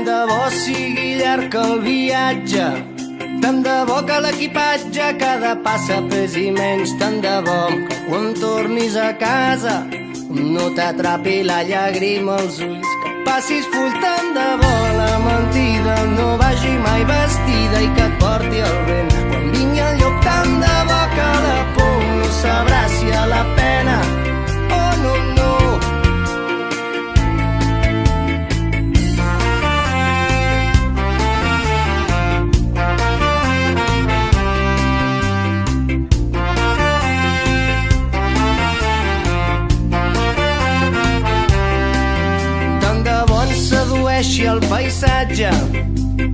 de bo sigui llarg el viatge, tant de bo que l'equipatge cada passa pesi menys, tant de bo que quan tornis a casa no t'atrapi la llàgrima als ulls, que passis full, tant de bo la mentida no vagi mai vestida i que et porti el vent quan vingui el llop, tant de bo que la por no sabrà si a la pena o no, no. Sedueixi el paisatge,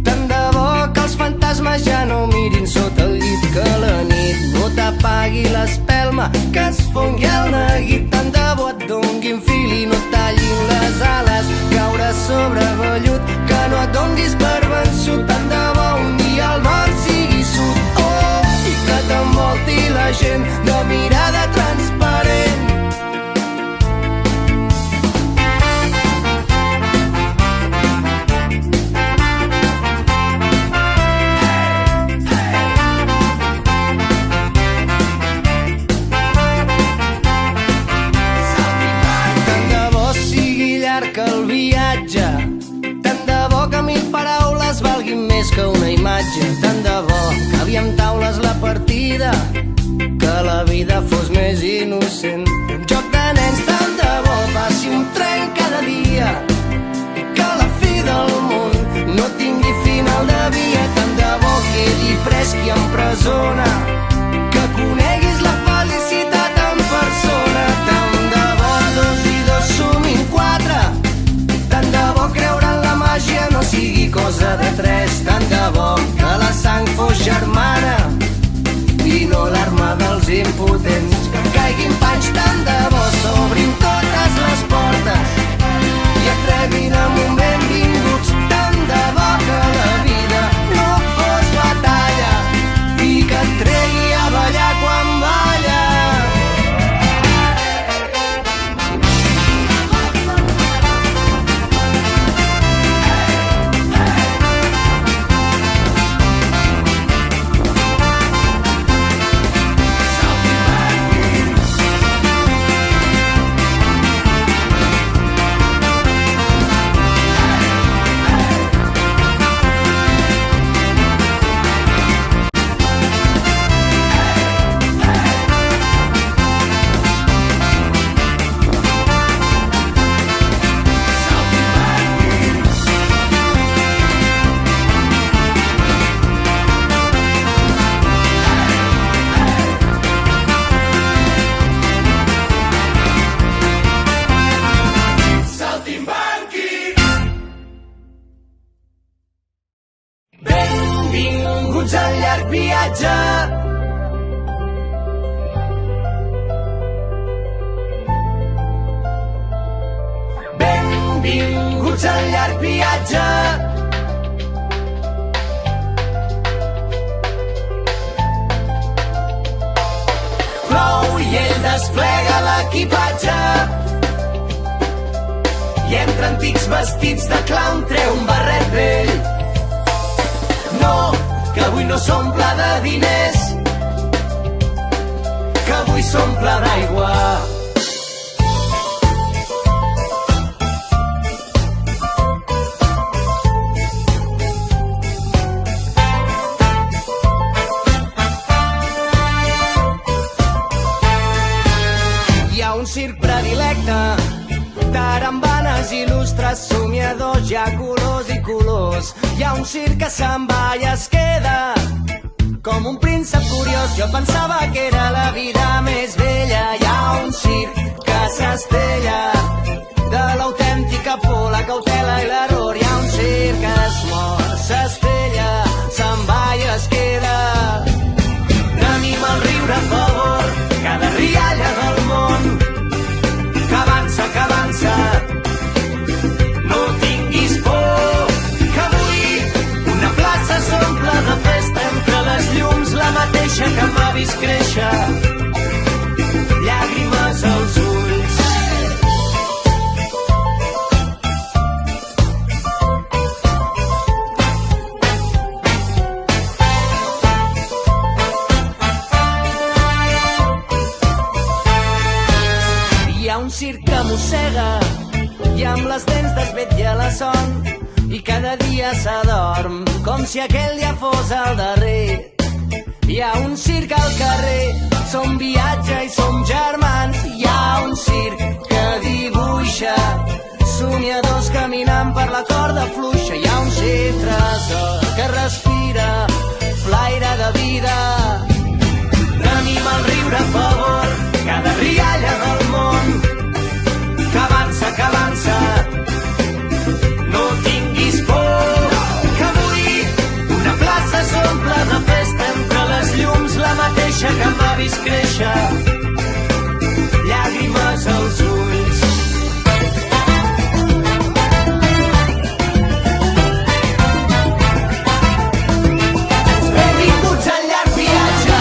tant de bo que els fantasmes ja no mirin sota el llit, que la nit no t'apagui l'espelma, que es fongui el neguit, tant de bo et donguin fil i no et tallin les ales, caure sobre vellut, que no et donguis per vençut, tant de bo un dia el nord sigui sud, oh, i que t'envolti la gent de mirada transparent. El viatge, tant de bo que 1000 paraules valguin més que una imatge, tant de bo que aviam taules la partida, que la vida fos més innocent, un joc de nens, tant de bo passi un tren cada dia i que la fi del món no tingui final de via, tant de bo quedi pres qui empresona, que coneguis la felicitat en persona, tant de bo 2 i 2 sumin 4, tant de bo creure en la màgia no sigui cosa de 3, tant de bo que la sang fos germana i no l'arma dels impotents, que em caiguin panys, tant de bo s'obrin totes les portes i et rebin amb un benvinguts, tant de bo que la vida no fos batalla i que et tregui a ballar quan balla. Benvinguts al llarg viatge. Benvinguts al llarg viatge. Plou i ell desplega l'equipatge i entre antics vestits de clown treu un barret vell. No, que avui no s'omple de diners, que avui s'omple d'aigua. Hi ha un circ predilecte, tarambanes il·lustres, somiadors, hi ha colors i colors. Hi ha un circ que se'n va i es queda com un príncep curiós. Jo pensava que era la vida més bella. Hi ha un circ que s'estella de l'autèntica por, la cautela i l'error. Hi ha un circ que es mor, s'estella, se'n va i es queda. Tenim el riure a favor, cada rialla del món, que avança, que avança. No tinguis por, que avui una plaça s'omple de festa, entre les llums la mateixa que m'ha vist créixer, llàgrimes als ulls. circ que mossega i amb les dents desvetlla la son i cada dia s'adorm com si aquell dia fos el darrer. Hi ha un circ al carrer, som viatge i som germans. Hi ha un circ que dibuixa somiadors caminant per la corda fluixa. Hi ha un tresor que respira flaire de vida. Anima el riure a favor, cada rialla del món que avança, que avança. No tinguis por, que avui una plaça s'omple de festa entre les llums, la mateixa que m'ha vist créixer, llàgrimes als ulls. Benvinguts al llarg viatge.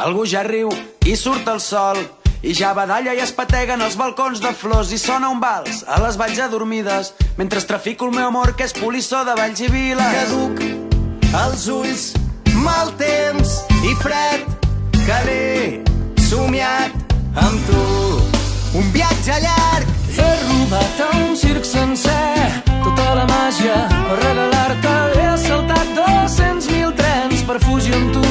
Algú ja riu i surt el sol i ja badalla i es pateguen els balcons de flors i sona un vals a les valls adormides mentre trafico el meu amor que és polissó de valls i viles. Caduc els ulls, mal temps i fred que l'he somiat amb tu. Un viatge llarg. He robat a un circ sencer tota la màgia per regalar-te. He saltat 200.000 trens per fugir amb tu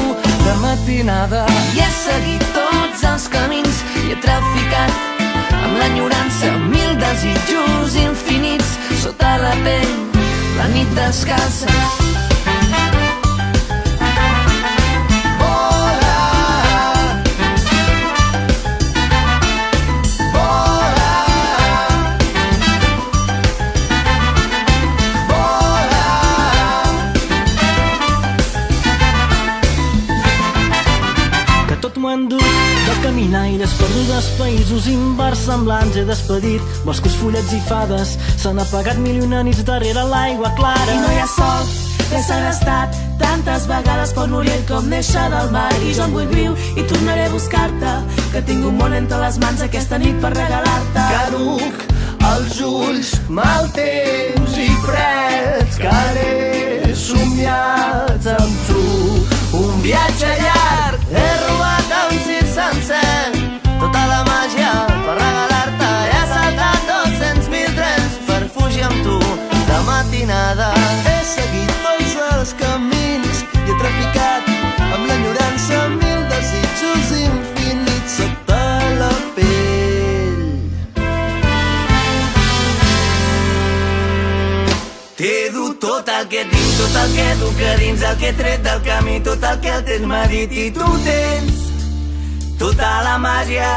de matinada. I he seguit tots els camins i he traficat amb l'enyorança mil desitjos infinits sota la pell, la nit descalça. De caminaires perdudes, països inversemblants he despedit. Boscos, fullets i fades s'han apagat mil i una nits darrere l'aigua clara. I no hi ha sol, l'he segrestat tantes vegades pel Nuriel com néixer del mar. I jo en vull viu i tornaré a buscar-te, que tinc un món entre les mans aquesta nit per regalar-te. Caduc els ulls, mal temps i freds que l'he somiat amb tu. Un viatge llarg, he robat a un circ sencer tota la màgia per regalar-te. He saltat 200.000 trens per fugir amb tu de matinada. He seguit tots els camins i he traficat amb l'enyorança mil desitjos infinits sota la pell. T'he dut tot el que tinc, tot el que duc a dins, el que he tret del camí, tot el que el temps m'ha dit. I tu tens tota la màgia.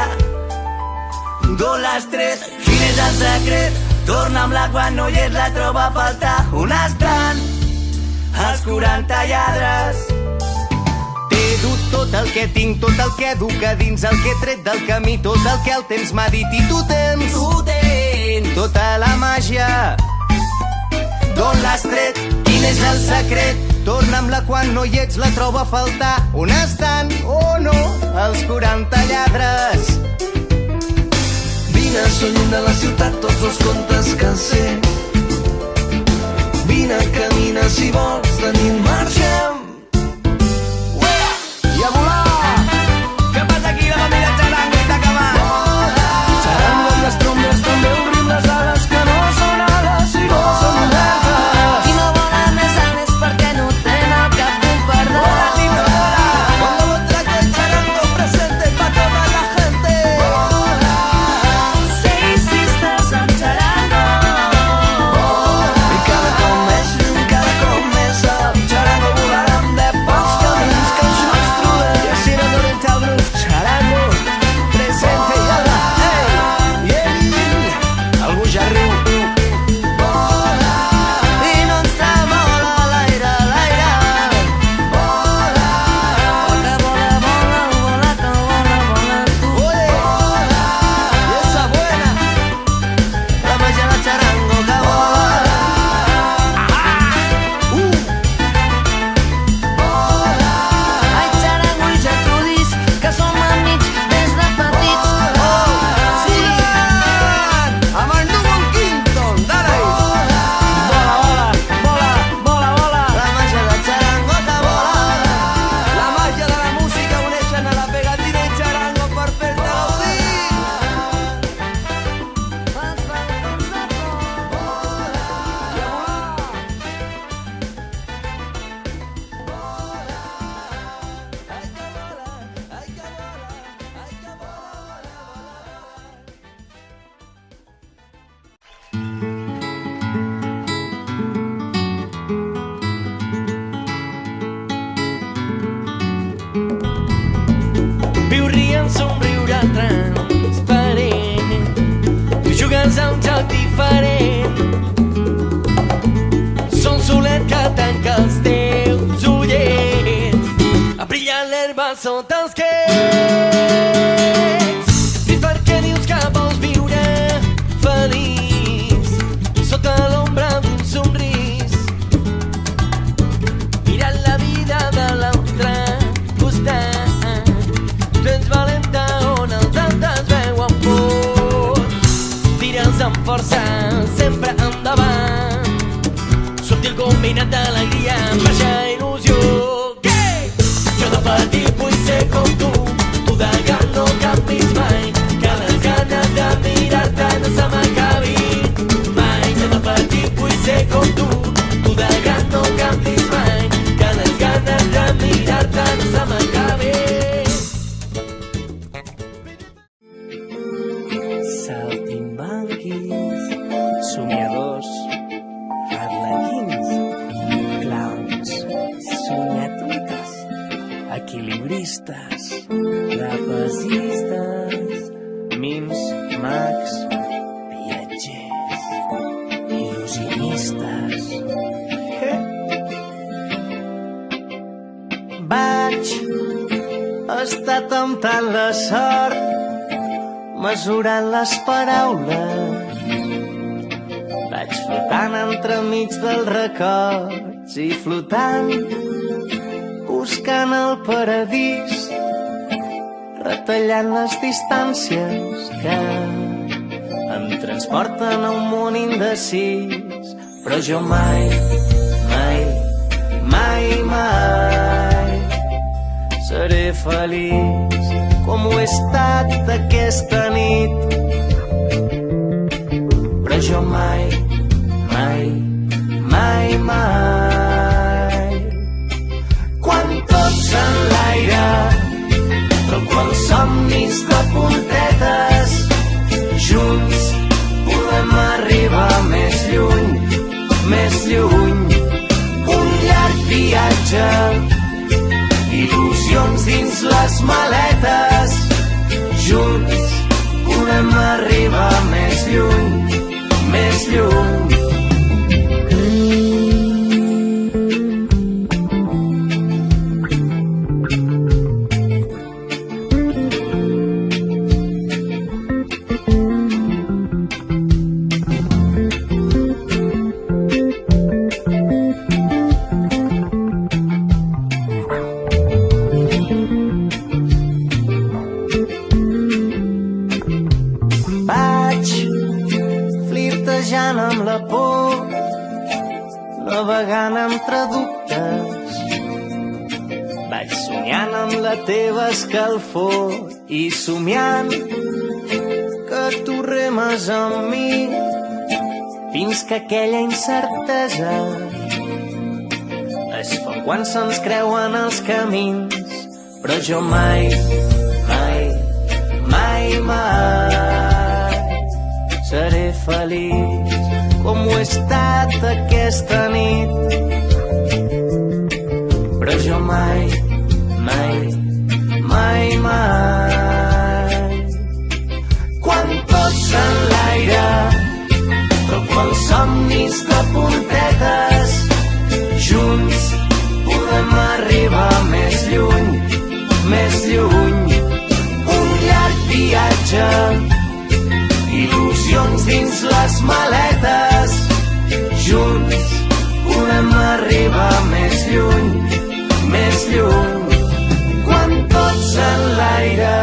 D'on l'has tret? Quin és el secret? Torna'm-la quan no hi ets, la trobo a faltar. On estan els 40 lladres? T'he dut tot el que tinc, tot el que duc a dins, el que he tret del camí, tot el que el temps m'ha dit. I tu tens tota la màgia. D'on l'has tret? Quin és el secret? Torna'm-la quan no hi ets, la trobo a faltar. On estan, oh no, els 40 lladres? Vine, són lluny de la ciutat tots els contes que sé. Vine, camina si vols, de nit marxem. I a volar! Què passa aquí, la família Charango i t'acabat? Charango i les trombes també obrim les ales que no són ales i no són obertes. Qui no vola més ales perquè no tenen el cap d'un pardal. Cuando lo trae el charango presente pa' toda la gente. Seis sisters amb charango. I cada cop més lluny, cada cop més alt, Charango sota els quets. I per què dius que vols viure feliç sota l'ombra d'un somrís, mirant la vida de l'altre costat? Tu ets valenta on els altres veuen por. Tira'ls amb força, sempre endavant. Sortir el combinat d'alegria, baixa il·lusió. Jo de petit vull ser com tu de gran no canvis mai, que les ganes de mirar-te no se m'acabin mai. Jo de petit vull ser com tu de gran no canvis mai, que les ganes de mirar-te no se m'acabin. Saltimbanquis, somiadors, arlequins, clowns, sonyatutes, equilibristes, trapezistes, mims, mags, viatgers, il·lusionistes. Vaig estar temptant la sort, mesurant les paraules. Vaig flotant entremig dels records i flotant, buscant el paradís, retallant les distàncies que em transporten a un món indecis. Però jo mai, mai, mai, mai seré feliç com ho he estat aquesta nit. Però jo mai, mai, mai, mai, quan tot s'enlaira, com els somnis de puntetes, junts podem arribar més lluny, més lluny. Un llarg viatge, il·lusions dins les maletes, junts podem arribar més lluny, més lluny. Flirtejant amb la por, navegant entre dubtes, vaig somiant amb la teva escalfor i somiant que tu remes amb mi fins que aquella incertesa es fa quan se'ns creuen els camins. Però jo mai, mai, mai, mai seré feliç com ho he estat aquesta nit. Però jo mai, mai, mai, mai, quan tot s'enlaira, com els somnis de puntetes, junts podem arribar més lluny, més lluny. Un llarg viatge, il·lusions dins les maletes, junts podem arribar més lluny, més lluny. Quan tot s'enlaira,